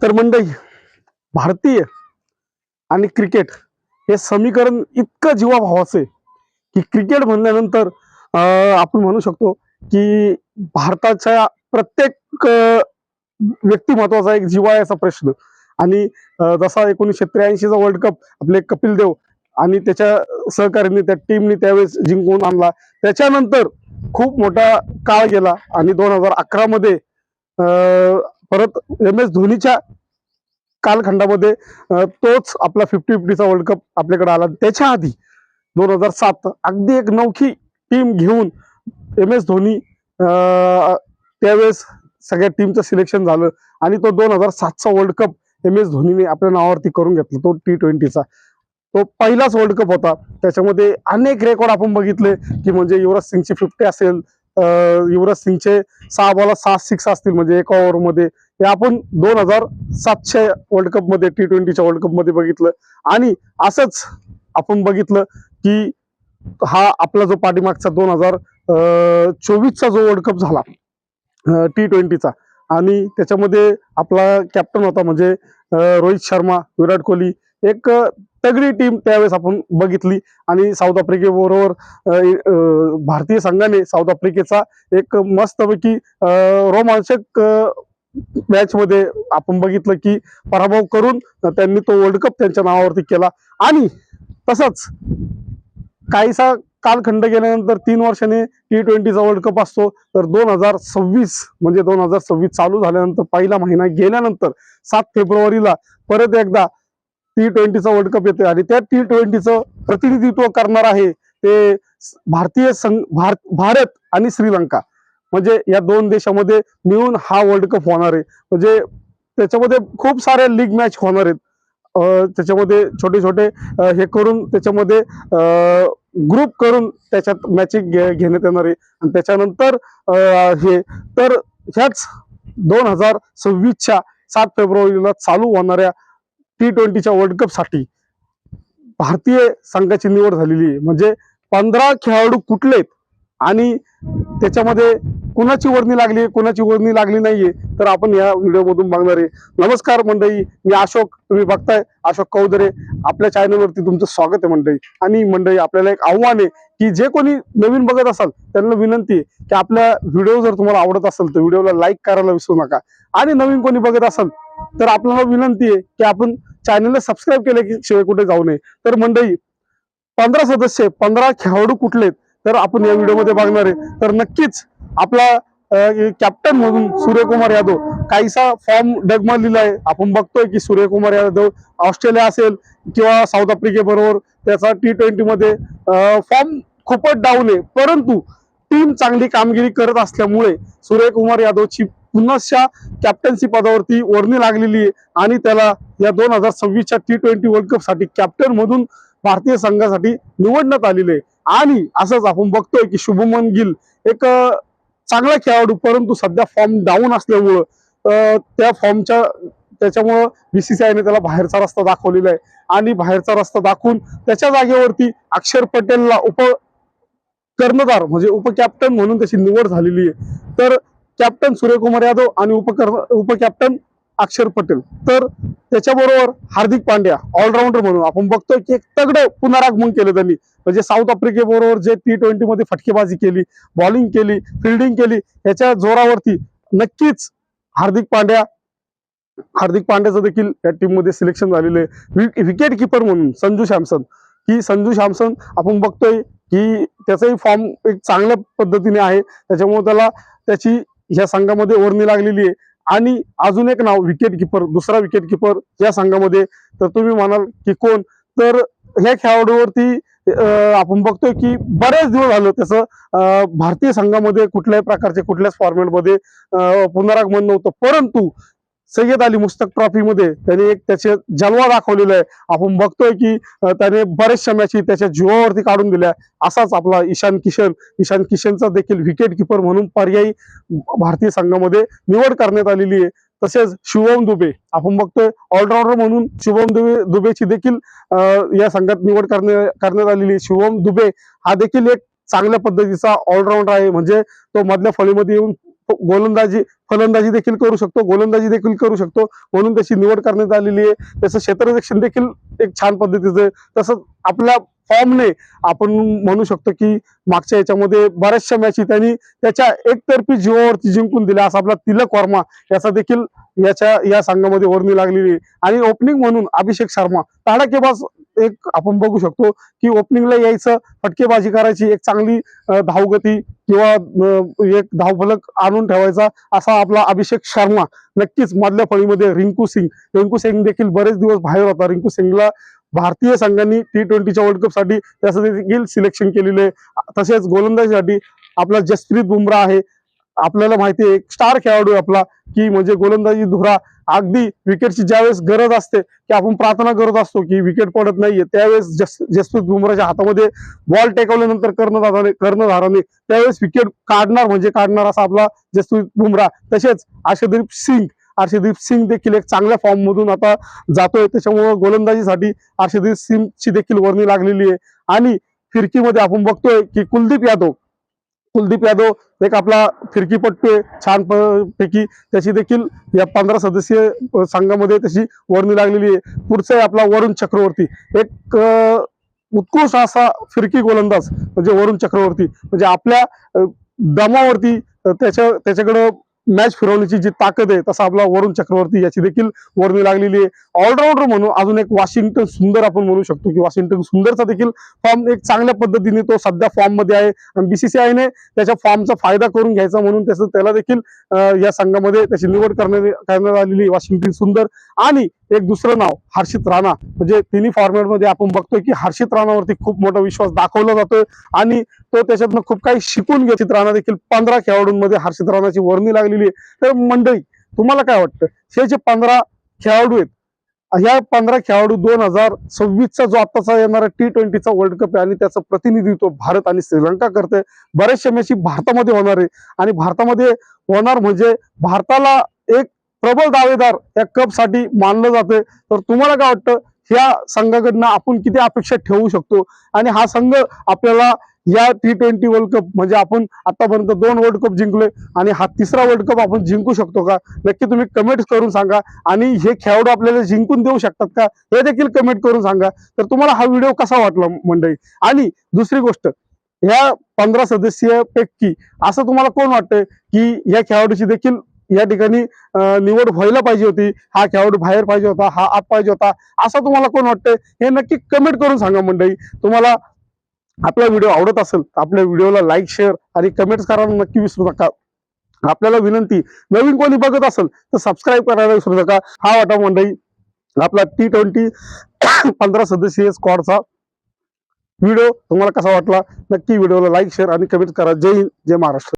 तर मंडळी, भारतीय आणि क्रिकेट हे समीकरण इतकं जीवाभावाचं आहे की क्रिकेट म्हणल्यानंतर आपण म्हणू शकतो की भारताच्या प्रत्येक व्यक्तिमत्वाचा एक जिव्हाळ्याचा प्रश्न. आणि जसा 1983चा वर्ल्ड कप आपले कपिल देव आणि त्याच्या सहकार्याने त्या टीमने त्यावेळेस जिंकून आणला. त्याच्यानंतर खूप मोठा काळ गेला आणि 2011 मध्ये परत MS धोनीच्या कालखंडामध्ये तोच आपला 50-50चा वर्ल्ड कप आपल्याकडे आला. त्याच्या आधी 2007 अगदी एक नवखी टीम घेऊन MS धोनी त्यावेळेस सगळ्या टीमचं सिलेक्शन झालं आणि तो 2007चा वर्ल्ड कप MS धोनीने आपल्या नावावरती करून घेतला. तो T20चा तो पहिलाच वर्ल्ड कप होता. त्याच्यामध्ये अनेक रेकॉर्ड आपण बघितले की म्हणजे युवराज सिंगची 50 असेल, युवराज सिंगचे 6 बॉलात 6 सिक्स असतील म्हणजे एका ओव्हरमध्ये. हे आपण 2007च्या वर्ल्ड कप मध्ये T20च्या वर्ल्ड कप मध्ये बघितलं. आणि असंच आपण बघितलं की हा आपला जो पाठीमागचा 2024चा जो वर्ल्ड कप झाला T20चा, आणि त्याच्यामध्ये आपला कॅप्टन होता म्हणजे रोहित शर्मा, विराट कोहली. एक तगडी टीम त्यावेळेस आपण बघितली आणि साऊथ आफ्रिकेबरोबर भारतीय संघाने साऊथ आफ्रिकेचा एक मस्तपैकी रोमांचक मॅच मध्ये आपण बघितलं की पराभव करून त्यांनी तो वर्ल्ड कप त्यांच्या नावावरती केला. आणि तसंच काहीसा कालखंड गेल्यानंतर 3 वर्षांनी T20चा वर्ल्ड कप असतो. तर 2026 म्हणजे 2026 चालू झाल्यानंतर पहिला महिना गेल्यानंतर 7 फेब्रुवारीला परत एकदा T20चा वर्ल्ड कप येतोय आणि त्या T20चं प्रतिनिधित्व करणार आहे ते भारतीय संघ भारत आणि श्रीलंका. म्हणजे या दोन देशामध्ये मिळून हा वर्ल्ड कप होणार आहे. म्हणजे त्याच्यामध्ये खूप साऱ्या लीग मॅच होणार आहेत. त्याच्यामध्ये छोटे छोटे हे करून त्याच्यामध्ये ग्रुप करून त्याच्यात मॅचिंग घेण्यात येणार आहे. आणि त्याच्यानंतर हे तर ह्याच 2026च्या 7 फेब्रुवारीला चालू होणाऱ्या T20च्या वर्ल्ड कप साठी भारतीय संघाची निवड झालेली आहे. म्हणजे 15 खेळाडू कुठलेत आणि त्याच्यामध्ये कुणाची वर्णी लागली, कुणाची वर्णी लागली नाहीये, तर आपण या व्हिडिओमधून बघणार आहे. नमस्कार मंडळी, मी अशोक, तुम्ही बघताय अशोक कौदरे. आपल्या चॅनलवरती तुमचं स्वागत आहे मंडळी. आणि मंडळी, आपल्याला एक आव्हान आहे की जे कोणी नवीन बघत असाल त्यांना विनंती आहे की आपला व्हिडिओ जर तुम्हाला आवडत असेल तर व्हिडिओला लाईक करायला विसरू नका. आणि नवीन कोणी बघत असाल तर आपल्याला विनंती आहे की आपण चॅनलला सबस्क्राईब केल्याशिवाय कुठे जाऊ नये. तर मंडळी, 15 सदस्य, 15 खेळाडू कुठलेत तर आपण या व्हिडिओमध्ये बघणार आहे. तर नक्कीच आपला कॅप्टन म्हणून सूर्यकुमार यादव काहीसा फॉर्म डगमगलेला आहे. आपण बघतोय की सूर्यकुमार यादव ऑस्ट्रेलिया असेल किंवा साऊथ आफ्रिकेबरोबर त्याचा T20 मध्ये फॉर्म खूपच डाऊन आहे. परंतु टीम चांगली कामगिरी करत असल्यामुळे सूर्यकुमार यादवची पुन्हा कॅप्टन्सी पदावरती वर्णी लागलेली आहे आणि त्याला या 2026च्या T20 वर्ल्ड कप साठी कॅप्टन म्हणून भारतीय संघासाठी निवडण्यात आलेले आहे. आणि असंच आपण बघतोय की शुभमन गिल एक चांगला खेळाडू, परंतु सध्या फॉर्म डाऊन असल्यामुळं त्या फॉर्मच्या त्याच्यामुळं BCCI ने त्याला बाहेरचा रस्ता दाखवलेला आहे. आणि बाहेरचा रस्ता दाखवून त्याच्या जागेवरती अक्षर पटेलला कर्णधार म्हणजे उपकॅप्टन म्हणून त्याची निवड झालेली आहे. तर कॅप्टन सूर्यकुमार यादव आणि उपकॅप्टन अक्षर पटेल. तर त्याच्याबरोबर हार्दिक पांड्या ऑलराऊंडर म्हणून आपण बघतोय की एक तगडं पुनरागमन केलं त्यांनी. म्हणजे साऊथ आफ्रिकेबरोबर जे T20 मध्ये फटकेबाजी केली, बॉलिंग केली, फिल्डिंग केली, याच्या जोरावरती नक्कीच हार्दिक पांड्याचं देखील या टीम मध्ये सिलेक्शन झालेलं आहे. विकेट किपर म्हणून संजू सॅमसन आपण बघतोय की त्याचाही फॉर्म एक चांगल्या पद्धतीने आहे. त्याच्यामुळे त्याला त्याची ह्या संघामध्ये वर्णी लागलेली आहे. आणि अजून एक नाव विकेट किपर, दुसरा विकेट किपर या संघामध्ये, तर तुम्ही म्हणाल की कोण, तर ह्या खेळाडूवरती आपण बघतोय की बरेच दिवस झालं त्याचं भारतीय संघामध्ये कुठल्याही प्रकारचे कुठल्याच फॉर्मॅटमध्ये पुनरागमन नव्हतं. परंतु सय्यद अली मुश्ताक ट्रॉफी मध्ये त्याने एक त्याचे जलवा दाखवलेला आहे. आपण बघतोय की त्याने बरेचशा मॅची त्याच्या जीवावरती काढून दिल्या. असाच आपला ईशान किशनचा देखील विकेट किपर म्हणून पर्यायी भारतीय संघामध्ये निवड करण्यात आलेली आहे. तसेच शुभम दुबे आपण बघतोय ऑलराऊंडर म्हणून शुभम दुबेची देखील या संघात निवड करण्यात आलेली आहे. शुभम दुबे हा देखील एक चांगल्या पद्धतीचा ऑलराऊंडर आहे. म्हणजे तो मधल्या फळीमध्ये येऊन गोलंदाजी फलंदाजी देखील करू शकतो, गोलंदाजी देखील करू शकतो, म्हणून त्याची निवड करण्यात आलेली आहे. त्याचं क्षेत्ररक्षण देखील एक छान पद्धतीचं आहे. तसंच आपल्या फॉर्मने आपण म्हणू शकतो की मागच्या याच्यामध्ये बऱ्याचशा मॅची त्यांनी त्याच्या एकतर्फी जीवावरती जिंकून दिल्या, असा आपला तिलक वर्मा याचा देखील या संघामध्ये वर्णी लागलेली आहे. आणि ओपनिंग म्हणून अभिषेक शर्मा तडाखेबाज एक आपण बघू शकतो की ओपनिंगला यायचं, फटकेबाजी करायची, एक चांगली धावगती किंवा एक धावफलक आणून ठेवायचा असा आपला अभिषेक शर्मा. नक्कीच मधल्या फळीमध्ये रिंकू सिंग देखील बरेच दिवस बाहेर होता. रिंकू सिंगला भारतीय संघांनी T20च्या वर्ल्ड कप साठी त्याचं देखील सिलेक्शन केलेलं आहे. तसेच गोलंदाजीसाठी आपला जसप्रीत बुमराह आहे. आपल्याला माहिती आहे एक स्टार खेळाडू आहे आपला, की म्हणजे गोलंदाजी धुरा अगदी विकेटची ज्यावेळेस गरज असते की आपण प्रार्थना करत असतो की विकेट पडत नाहीये, त्यावेळेस जसप्रीत बुमराहच्या हातामध्ये बॉल टेकवल्यानंतर कर्णधाराने त्यावेळेस विकेट काढणार म्हणजे काढणार असा आपला जसप्रीत बुमराह. तसेच अर्शदीप सिंग देखील एक चांगल्या फॉर्म मधून आता जातोय, त्याच्यामुळे गोलंदाजीसाठी अर्शदीप सिंगची देखील वर्णी लागलेली आहे. आणि फिरकीमध्ये आपण बघतोय की कुलदीप यादव एक आपला फिरकीपट्टू आहे छान पैकी, त्याची देखील या 15 सदस्यीय संघामध्ये त्याची वर्णी लागलेली आहे. पुढचा आहे आपला वरुण चक्रवर्ती, एक उत्कृष्ट असा फिरकी गोलंदाज म्हणजे वरुण चक्रवर्ती. म्हणजे आपल्या दमावरती त्याच्याकडं मॅच फिरवण्याची जी ताकद आहे तसा आपला वरुण चक्रवर्ती याची देखील वर्णी लागलेली आहे. ऑलराऊंडर म्हणून अजून एक वॉशिंग्टन सुंदर आपण म्हणू शकतो की वॉशिंग्टन सुंदरचा देखील फॉर्म एक चांगल्या पद्धतीने तो सध्या फॉर्म मध्ये आहे. आणि BCCI त्याच्या फॉर्मचा फायदा करून घ्यायचा म्हणून त्याला देखील या संघामध्ये त्याची निवड करण्यात आलेली वॉशिंग्टन सुंदर. आणि एक दुसरं नाव हर्षित राणा, म्हणजे तिन्ही फॉर्मॅट मध्ये आपण बघतोय की हर्षित राणावरती खूप मोठा विश्वास दाखवला जातोय आणि तो त्याच्यातनं खूप काही शिकून घेत. राणा देखील 15 खेळाडूंमध्ये हर्षित राणाची वर्णी लागलेली आहे. तर मंडळी तुम्हाला काय वाटतं, हे जे 15 खेळाडू आहेत, ह्या 15 खेळाडू 2026चा जो आताचा येणारा T20चा वर्ल्ड कप आहे आणि त्याचं प्रतिनिधित्व भारत आणि श्रीलंका करते. बऱ्याचशा मॅची भारतामध्ये होणार आहे आणि भारतामध्ये होणार म्हणजे भारताला एक प्रबळ दावेदार या कप साठी मानलं जाते. तर तुम्हाला काय वाटतं, ह्या संघाकडनं आपण किती अपेक्षा ठेवू शकतो आणि हा संघ आपल्याला या T20 वर्ल्ड कप म्हणजे आपण आतापर्यंत 2 वर्ल्ड कप जिंकलोय आणि हा 3रा वर्ल्ड कप आपण जिंकू शकतो का? नक्की तुम्ही कमेंट करून सांगा. आणि हे खेळाडू आपल्याला जिंकून देऊ शकतात का हे देखील कमेंट करून सांगा. तर तुम्हाला हा व्हिडिओ कसा वाटला मंडळी? आणि दुसरी गोष्ट, ह्या 15 सदस्यीय पैकी असं तुम्हाला कोण वाटतंय की या खेळाडूची देखील या ठिकाणी निवड व्हायला पाहिजे होती, हा खेळाडू बाहेर पाहिजे होता, हा आत पाहिजे होता, असं तुम्हाला कोण वाटतंय हे नक्की कमेंट करून सांगा मंडळी. तुम्हाला आपला व्हिडिओ आवडत असेल तर आपल्या व्हिडिओला लाईक, शेअर आणि कमेंट्स करायला नक्की विसरू नका. आपल्याला विनंती, नवीन कोणी बघत असेल तर सबस्क्राईब करायला विसरू नका. हा वाटा मंडळी आपला T20 15 सदस्यीय स्क्वॉडचा व्हिडिओ. तुम्हाला कसा वाटला नक्की व्हिडिओला लाईक, शेअर आणि कमेंट करा. जय हिंद, जय महाराष्ट्र.